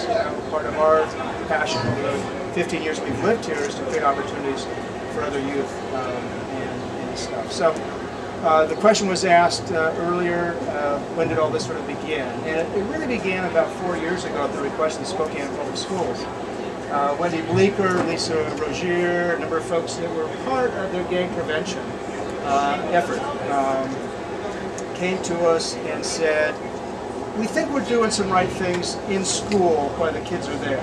You know, part of our passion over the 15 years we've lived here is to create opportunities for other youth and stuff. So the question was asked earlier, when did all this sort of begin? And it really began about 4 years ago at the request of the Spokane Public Schools. Wendy Bleeker, Lisa Rogier, a number of folks that were part of their gang prevention effort came to us and said, we think we're doing some right things in school while the kids are there.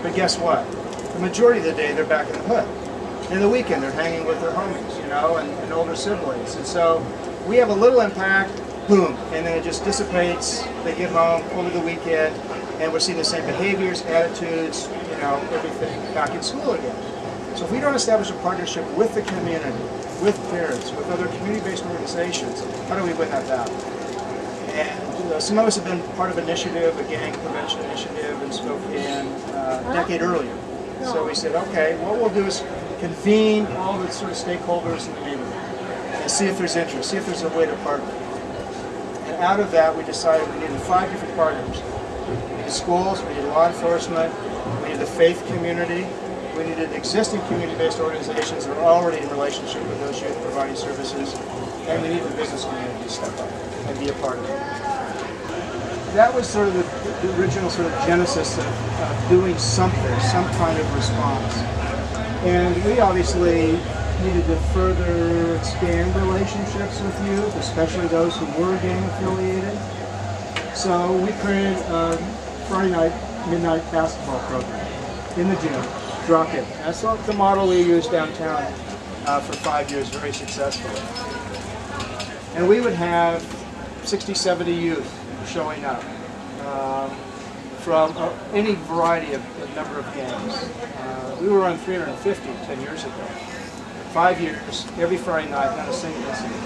But guess what? The majority of the day they're back in the hood. In the weekend they're hanging with their homies, you know, and older siblings. And so we have a little impact, boom, and then it just dissipates. They get home over the weekend and we're seeing the same behaviors, attitudes, you know, everything back in school again. So if we don't establish a partnership with the community, with parents, with other community-based organizations, how do we win that battle? And some of us have been part of an initiative, a gang prevention initiative in Spokane a decade earlier. So we said, okay, what we'll do is convene all the sort of stakeholders in the neighborhood and see if there's interest, see if there's a way to partner. And out of that, we decided we needed 5 different partners. We needed schools, we needed law enforcement, we needed the faith community, we needed existing community-based organizations that are already in relationship with those youth providing services, and we needed the business community to step up and be a part of it. That was sort of the original sort of genesis of doing something, some kind of response. And we obviously needed to further expand relationships with youth, especially those who were gang affiliated. So we created a Friday night, midnight basketball program in the gym, drop-in. That's the model we used downtown for 5 years, very successfully. And we would have 60, 70 youth showing up from any variety of number of gangs. We were on 350 10 years ago. 5 years, every Friday night, not a single incident.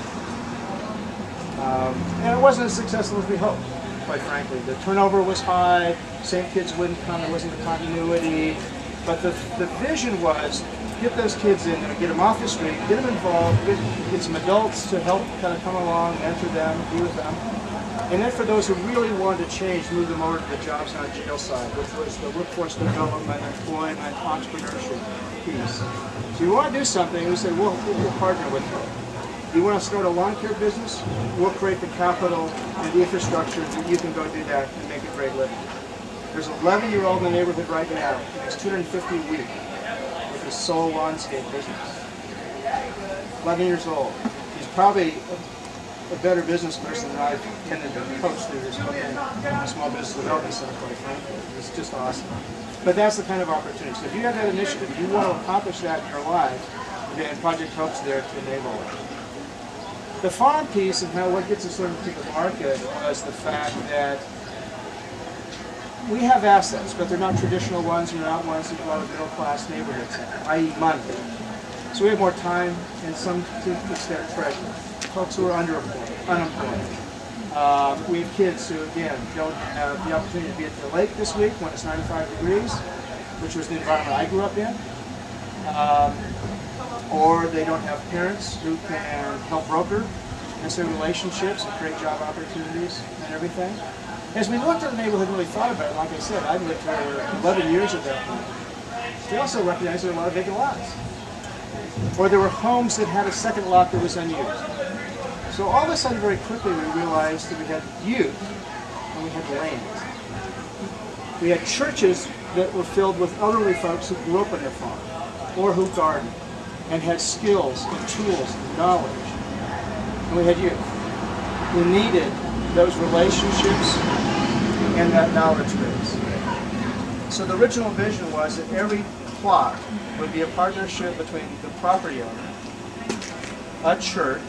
And it wasn't as successful as we hoped, quite frankly. The turnover was high, same kids wouldn't come, there wasn't the continuity. But the vision was, get those kids in there, get them off the street, get them involved, get some adults to help kind of come along, mentor them, be with them. And then for those who really wanted to change, move them over to the jobs not jail side, which was the workforce development, employment, entrepreneurship piece. So you want to do something, we said, we'll partner with you. You want to start a lawn care business? We'll create the capital and the infrastructure that you can go do that and make a great living. There's an 11-year-old in the neighborhood right now, he makes $250 a week with his sole landscape business. 11 years old. He's probably a better business person than I've tended to coach through this small business development center, quite frankly. It's just awesome. But that's the kind of opportunity. So if you have that initiative, you want to accomplish that in your life, then Project Hope's there to enable it. The farm piece and what gets us sort of to the market was the fact that we have assets, but they're not traditional ones, they're not ones that a lot of middle-class neighborhoods have, i.e. money. So we have more time and some to extent treasure. Folks who are unemployed. We have kids who, again, don't have the opportunity to be at the lake this week when it's 95 degrees, which was the environment I grew up in. Or they don't have parents who can help broker necessary relationships and create job opportunities and everything. As we looked at the neighborhood and really thought about it, like I said, I lived here 11 years ago. We also recognized there were a lot of vacant lots. Or there were homes that had a second lot that was unused. So all of a sudden, very quickly, we realized that we had youth and we had land. We had churches that were filled with elderly folks who grew up on their farm or who gardened and had skills and tools and knowledge. And we had youth who needed those relationships and that knowledge base. So the original vision was that every plot would be a partnership between the property owner, a church,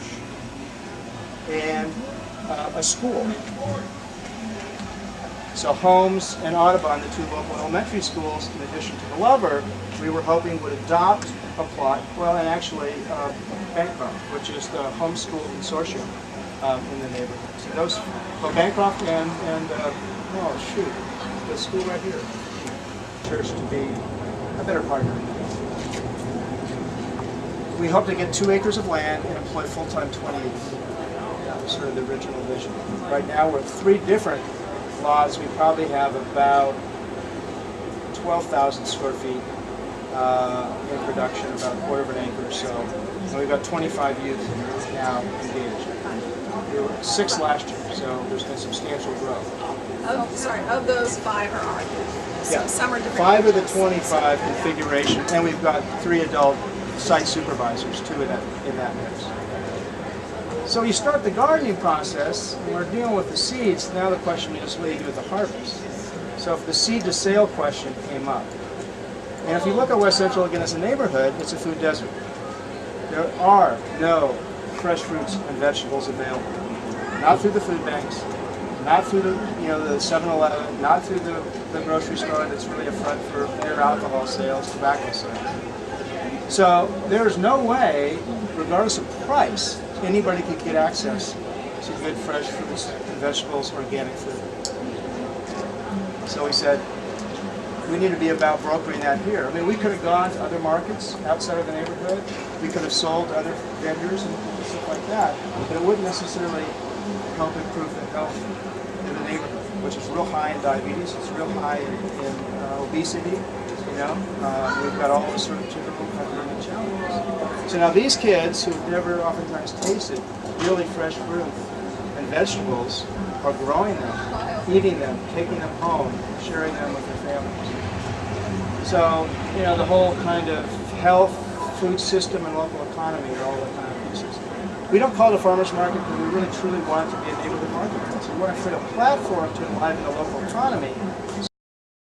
and a school. So Holmes and Audubon, the two local elementary schools, in addition to the Lover, we were hoping would adopt a plot, well, and actually Bancroft, which is the homeschool consortium in the neighborhood. So those, well, Bancroft and oh shoot, the school right here. Church to be a better partner. We hope to get 2 acres of land and employ full-time 20 youth. That was sort of the original vision. Right now we're 3 different lots. We probably have about 12,000 square feet in production, about a quarter of an acre or so. And we've got 25 youth now engaged. There were 6 last year, so there's been substantial growth. Of those 5 are our youth. So Yeah, some are different 5 of the ages. 25 configuration, and we've got 3 adult site supervisors, 2 in that mix. So you start the gardening process, and we're dealing with the seeds. Now the question is, what do you do with the harvest? So if the seed to sale question came up, and if you look at West Central again as a neighborhood, it's a food desert. There are no fresh fruits and vegetables available. Not through the food banks, not through the the 7-Eleven, not through the grocery store that's really a front for beer, alcohol sales, tobacco sales. So there's no way, regardless of price, anybody could get access to good fresh fruits and vegetables, organic food. So we said, we need to be about brokering that here. I mean, we could have gone to other markets outside of the neighborhood. We could have sold to other vendors and stuff like that, but it wouldn't necessarily help improve the health in the neighborhood, which is real high in diabetes. It's real high in obesity. We've got all those sort of typical government challenges. So now these kids who've never oftentimes tasted really fresh fruit and vegetables are growing them, eating them, taking them home, sharing them with their families. So, the whole kind of health, food system, and local economy are all the kind of pieces. We don't call it a farmer's market because we really truly want it to be a neighborhood market. So we want to create a platform to enliven the local economy